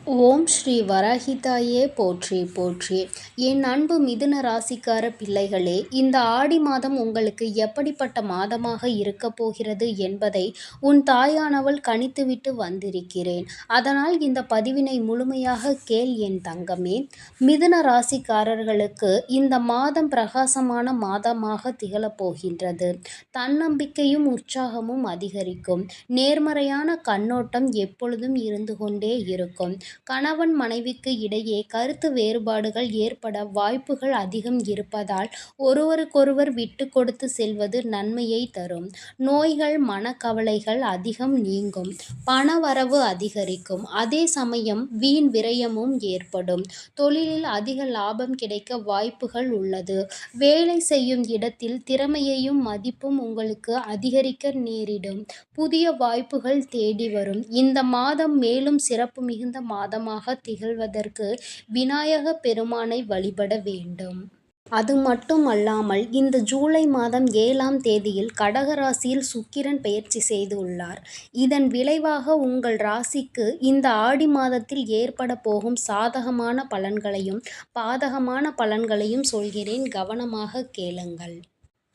ஓம் ஸ்ரீ வராஹிதாயே போற்றி போற்றி. என் அன்பு மிதுன ராசிக்கார பிள்ளைகளே, இந்த ஆடி மாதம் உங்களுக்கு எப்படிப்பட்ட மாதமாக இருக்கப் போகிறது என்பதை உன் தாயானவள் கணித்துவிட்டு வந்திருக்கிறேன். அதனால் இந்த பதிவினை முழுமையாக கேள் என் தங்கமே. மிதுன ராசிக்காரர்களுக்கு இந்த மாதம் பிரகாசமான மாதமாக திகழப் போகின்றது. தன்னம்பிக்கையும் உற்சாகமும் அதிகரிக்கும். நேர்மறையான கண்ணோட்டம் எப்பொழுதும் இருந்து கொண்டே இருக்கும். கணவன் மனைவிக்கு இடையே கருத்து வேறுபாடுகள் ஏற்பட வாய்ப்புகள் அதிகம் இருப்பதால் ஒருவருக்கொருவர் விட்டு கொடுத்து செல்வது நன்மையை தரும். நோய்கள் மனக்கவலைகள் அதிகம் நீங்கும். பணவரவு அதிகரிக்கும். அதே சமயம் வீண் விரயமும் ஏற்படும். தொழிலில் அதிக லாபம் கிடைக்க வாய்ப்புகள் உள்ளது. வேலை செய்யும் இடத்தில் திறமையையும் மதிப்பும் உங்களுக்கு அதிகரிக்க நேரிடும். புதிய வாய்ப்புகள் தேடி வரும். இந்த மாதம் மேலும் சிறப்பு மிகுந்த மாதமாக திகழ்வதற்கு விநாயக பெருமானை வழிபட வேண்டும். அது மட்டுமல்லாமல் இந்த ஜூலை மாதம் 7ஆம் தேதியில் கடக ராசியில் சுக்கிரன் பெயர்ச்சி செய்து உள்ளார். இதன் விளைவாக உங்கள் ராசிக்கு இந்த ஆடி மாதத்தில் ஏற்பட போகும் சாதகமான பலன்களையும் பாதகமான பலன்களையும் சொல்கிறேன், கவனமாக கேளுங்கள்.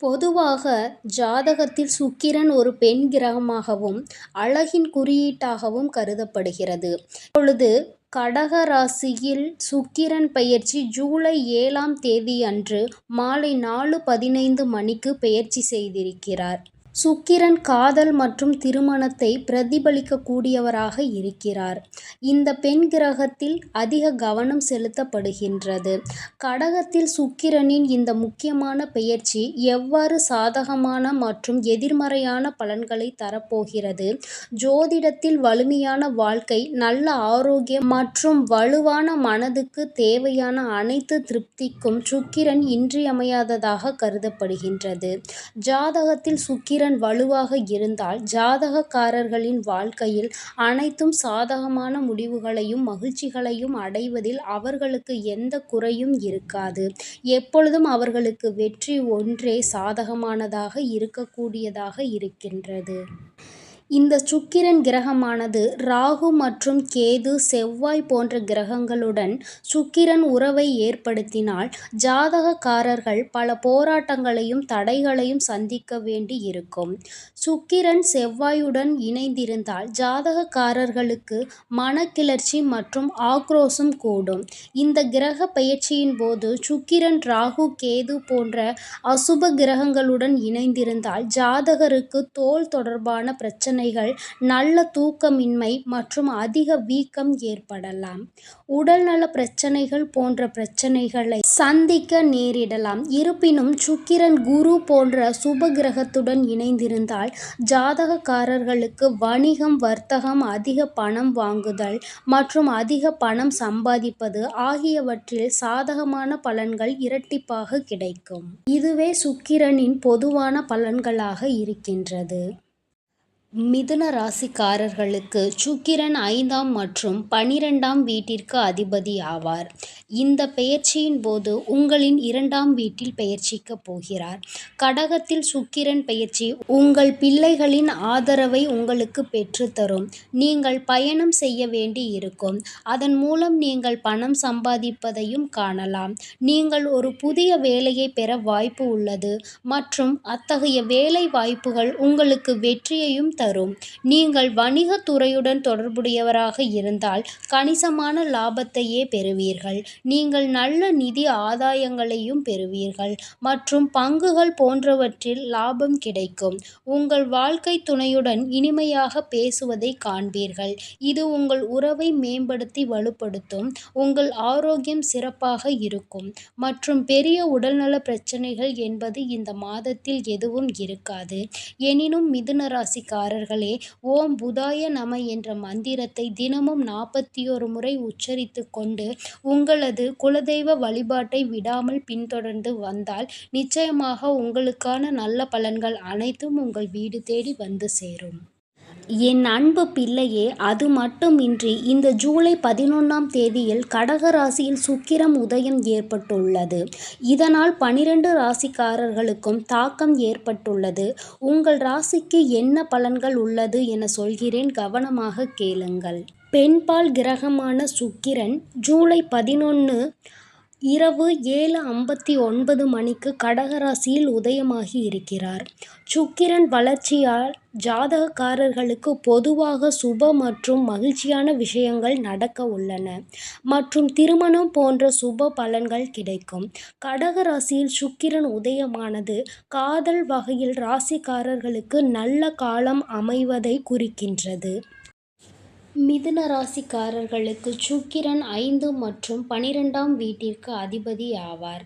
பொதுவாக ஜாதகத்தில் சுக்கிரன் ஒரு பெண் கிரகமாகவும் அழகின் குறியீட்டாகவும் கருதப்படுகிறது. இப்பொழுது கடக ராசியில் சுக்கிரன் பெயர்ச்சி ஜூலை 7ஆம் தேதியன்று மாலை 4:15 மணிக்கு பெயர்ச்சி செய்திருக்கிறார். சுக்கிரன் காதல் மற்றும் திருமணத்தை பிரதிபலிக்கக்கூடியவராக இருக்கிறார். இந்த பெண் கிரகத்தில் அதிக கவனம் செலுத்தப்படுகின்றது. கடகத்தில் சுக்கிரனின் இந்த முக்கியமான பெயர்ச்சி எவ்வாறு சாதகமான மற்றும் எதிர்மறையான பலன்களை தரப்போகிறது? ஜோதிடத்தில் வலிமையான வாழ்க்கை, நல்ல ஆரோக்கியம் மற்றும் வலுவான மனதுக்கு தேவையான அனைத்து திருப்திக்கும் சுக்கிரன் இன்றியமையாததாக கருதப்படுகின்றது. ஜாதகத்தில் சுக்கிரன் வலுவாக இருந்தால் ஜாதகக்காரர்களின் வாழ்க்கையில் அனைத்தும் சாதகமான முடிவுகளையும் மகிழ்ச்சிகளையும் அடைவதில் அவர்களுக்கு எந்த குறையும் இருக்காது. எப்பொழுதும் அவர்களுக்கு வெற்றி ஒன்றே சாதகமானதாக இருக்கக்கூடியதாக இருக்கின்றது. இந்த சுக்கிரன் கிரகமானது ராகு மற்றும் கேது, செவ்வாய் போன்ற கிரகங்களுடன் சுக்கிரன் உறவை ஏற்படுத்தினால் ஜாதகக்காரர்கள் பல போராட்டங்களையும் தடைகளையும் சந்திக்க வேண்டி இருக்கும். சுக்கிரன் செவ்வாயுடன் இணைந்திருந்தால் ஜாதகக்காரர்களுக்கு மனக்கிளர்ச்சி மற்றும் ஆக்ரோஷம் கூடும். இந்த கிரக பெயர்ச்சியின் போது சுக்கிரன் ராகு கேது போன்ற அசுப கிரகங்களுடன் இணைந்திருந்தால் ஜாதகருக்கு தோல் தொடர்பான பிரச்சனைகள், நல்ல தூக்கமின்மை மற்றும் அதிக வீக்கம் ஏற்படலாம். உடல்நல பிரச்சனைகள் போன்ற பிரச்சனைகளை சந்திக்க நேரிடலாம். இருப்பினும் சுக்கிரன் குரு போன்ற சுப கிரகத்துடன் இணைந்திருந்தால் ஜாதகக்காரர்களுக்கு வணிகம், வர்த்தகம், அதிக பணம் வாங்குதல் மற்றும் அதிக பணம் சம்பாதிப்பது ஆகியவற்றில் சாதகமான பலன்கள் இரட்டிப்பாக கிடைக்கும். இதுவே சுக்கிரனின் பொதுவான பலன்களாக இருக்கின்றது. மிதுன ராசிக்காரர்களுக்கு சுக்கிரன் 5ஆம் மற்றும் 12ஆம் வீட்டிற்கு அதிபதி ஆவார். இந்த பெயர்ச்சியின் போது உங்களின் 2ஆம் வீட்டில் பெயர்ச்சிக்க போகிறார். கடகத்தில் சுக்கிரன் பெயர்ச்சி உங்கள் பிள்ளைகளின் ஆதரவை உங்களுக்கு பெற்றுத்தரும். நீங்கள் பயணம் செய்ய வேண்டி இருக்கும். அதன் மூலம் நீங்கள் பணம் சம்பாதிப்பதையும் காணலாம். நீங்கள் ஒரு புதிய வேலையை பெற வாய்ப்பு உள்ளது மற்றும் அத்தகைய வேலை வாய்ப்புகள் உங்களுக்கு வெற்றியையும் தரும். நீங்கள் வணிகத் துறையுடன் தொடர்புடையவராக இருந்தால் கணிசமான லாபத்தையே பெறுவீர்கள். நீங்கள் நல்ல நிதி ஆதாயங்களையும் பெறுவீர்கள் மற்றும் பங்குகள் போன்றவற்றில் லாபம் கிடைக்கும். உங்கள் வாழ்க்கை துணையுடன் இனிமையாக பேசுவதை காண்பீர்கள். இது உங்கள் உறவை மேம்படுத்தி வலுப்படுத்தும். உங்கள் ஆரோக்கியம் சிறப்பாக இருக்கும் மற்றும் பெரிய உடல்நல பிரச்சனைகள் என்பது இந்த மாதத்தில் எதுவும் இருக்காது. எனினும் மிதுன ராசிக்காரர்களே, ஓம் புதாய நம என்ற மந்திரத்தை தினமும் 41 முறை உச்சரித்துக் கொண்டு உங்களது குலதெய்வ வழிபாட்டை விடாமல் பின்தொடர்ந்து வந்தால் நிச்சயமாக உங்களுக்கான நல்ல பலன்கள் அனைத்தும் உங்கள் வீடு தேடி வந்து சேரும். என் அன்பு பிள்ளையே, அது மட்டுமின்றி இந்த ஜூலை 11ஆம் தேதியில் கடக ராசியில் சுக்கிரன் உதயம் ஏற்பட்டுள்ளது. இதனால் 12 ராசிக்காரர்களுக்கும் தாக்கம் ஏற்பட்டுள்ளது. உங்கள் ராசிக்கு என்ன பலன்கள் உள்ளது என சொல்கிறேன், கவனமாக கேளுங்கள். பெண்பால் கிரகமான சுக்கிரன் ஜூலை 11 இரவு 7:59 மணிக்கு கடகராசியில் உதயமாகி இருக்கிறார். சுக்கிரன் வளர்ச்சியால் ஜாதகக்காரர்களுக்கு பொதுவாக சுப மற்றும் மகிழ்ச்சியான விஷயங்கள் நடக்க உள்ளன மற்றும் திருமணம் போன்ற சுப பலன்கள் கிடைக்கும். கடகராசியில் சுக்கிரன் உதயமானது காதல் வகையில் ராசிக்காரர்களுக்கு நல்ல காலம் அமைவதை குறிக்கின்றது. மிதுன ராசிக்காரர்களுக்கு சுக்கிரன் 5 மற்றும் 12ஆம் வீட்டிற்கு அதிபதி ஆவார்.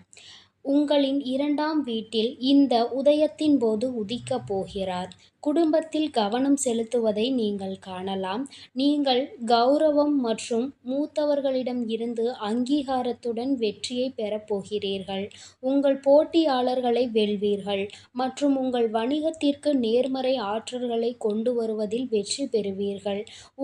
உங்களின் 2ஆம் வீட்டில் இந்த உதயத்தின் போது உதிக்கப் போகிறார். குடும்பத்தில் கவனம் செலுத்துவதை நீங்கள் காணலாம். நீங்கள் கௌரவம் மற்றும் மூத்தவர்களிடம் இருந்து அங்கீகாரத்துடன் வெற்றியை பெறப்போகிறீர்கள். உங்கள் போட்டியாளர்களை வெல்வீர்கள் மற்றும் உங்கள் வணிகத்திற்கு நேர்மறை ஆற்றல்களை கொண்டு வருவதில் வெற்றி பெறுவீர்கள்.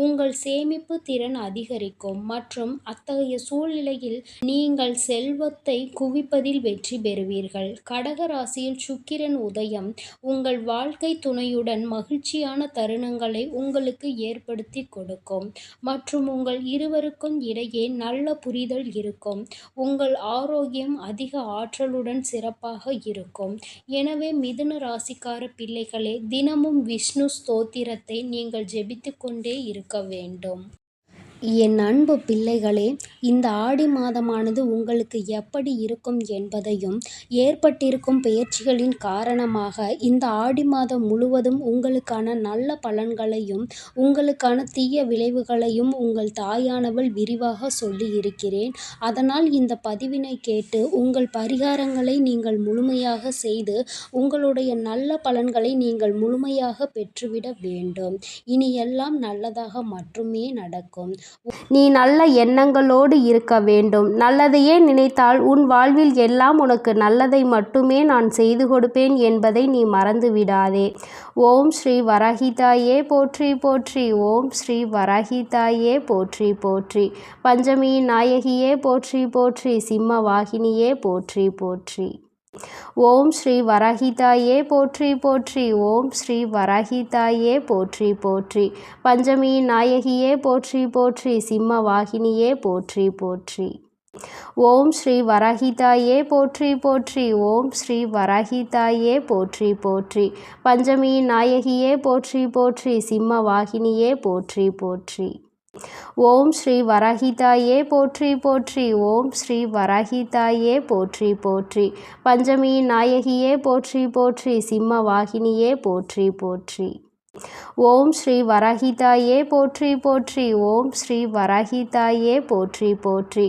உங்கள் சேமிப்பு திறன் அதிகரிக்கும் மற்றும் அத்தகைய சூழ்நிலையில் நீங்கள் செல்வத்தை குவிப்பதில் வெற்றி பெறுவீர்கள். கடகராசியில் சுக்கிரன் உதயம் உங்கள் வாழ்க்கை துணையுடன் மகிழ்ச்சியான தருணங்களை உங்களுக்கு ஏற்படுத்தி கொடுக்கும் மற்றும் உங்கள் இருவருக்கும் இடையே நல்ல புரிதல் இருக்கும். உங்கள் ஆரோக்கியம் அதிக ஆற்றலுடன் சிறப்பாக இருக்கும். எனவே மிதுன ராசிக்கார பிள்ளைகளே, தினமும் விஷ்ணு ஸ்தோத்திரத்தை நீங்கள் ஜெபித்துக் கொண்டே இருக்க வேண்டும். என் அன்பு பிள்ளைகளே, இந்த ஆடி மாதமானது உங்களுக்கு எப்படி இருக்கும் என்பதையும் ஏற்பட்டிருக்கும் பெயர்ச்சிகளின் காரணமாக இந்த ஆடி மாதம் முழுவதும் உங்களுக்கான நல்ல பலன்களையும் உங்களுக்கான தீய விளைவுகளையும் உங்கள் தாயானவள் விரிவாக சொல்லி இருக்கிறேன். அதனால் இந்த பதிவினை கேட்டு உங்கள் பரிகாரங்களை நீங்கள் முழுமையாக செய்து உங்களுடைய நல்ல பலன்களை நீங்கள் முழுமையாக பெற்றுவிட வேண்டும். இனி எல்லாம் நல்லதாக மட்டுமே நடக்கும். நீ நல்ல எண்ணங்களோடு இருக்க வேண்டும். நல்லதையே நினைத்தால் உன் வாழ்வில் எல்லாம் உனக்கு நல்லதை மட்டுமே நான் செய்து கொடுப்பேன் என்பதை நீ மறந்து விடாதே. ஓம் ஸ்ரீ வராஹிதாயே போற்றி போற்றி. ஓம் ஸ்ரீ வராஹிதாயே போற்றி போற்றி. பஞ்சமியின் நாயகியே போற்றி போற்றி. சிம்ம வாகினியே போற்றி போற்றி. ஓம் ஸ்ரீ வராஹிதாயே போற்றி போற்றி. ஓம் ஸ்ரீ வராஹிதாயே போற்றி போற்றி. பஞ்சமியின் நாயகியே போற்றி போற்றி. சிம்ம வாகினியே போற்றி போற்றி. ஓம் ஸ்ரீ வராஹிதாயே போற்றி போற்றி. ஓம் ஸ்ரீ வராஹிதாயே போற்றி போற்றி. பஞ்சமியின் நாயகியே போற்றி போற்றி. சிம்ம வாகினியே போற்றி போற்றி. ஓம் ஸ்ரீ வராஹிதாயே போற்றி போற்றி. ஓம் ஸ்ரீ வராஹிதாயே போற்றி போற்றி. பஞ்சமியின் நாயகியே போற்றி போற்றி. சிம்ம வாகினியே போற்றி போற்றி. ஓம் ஸ்ரீ வராஹிதாயே போற்றி போற்றி. ஓம் ஸ்ரீ வராஹிதாயே போற்றி போற்றி.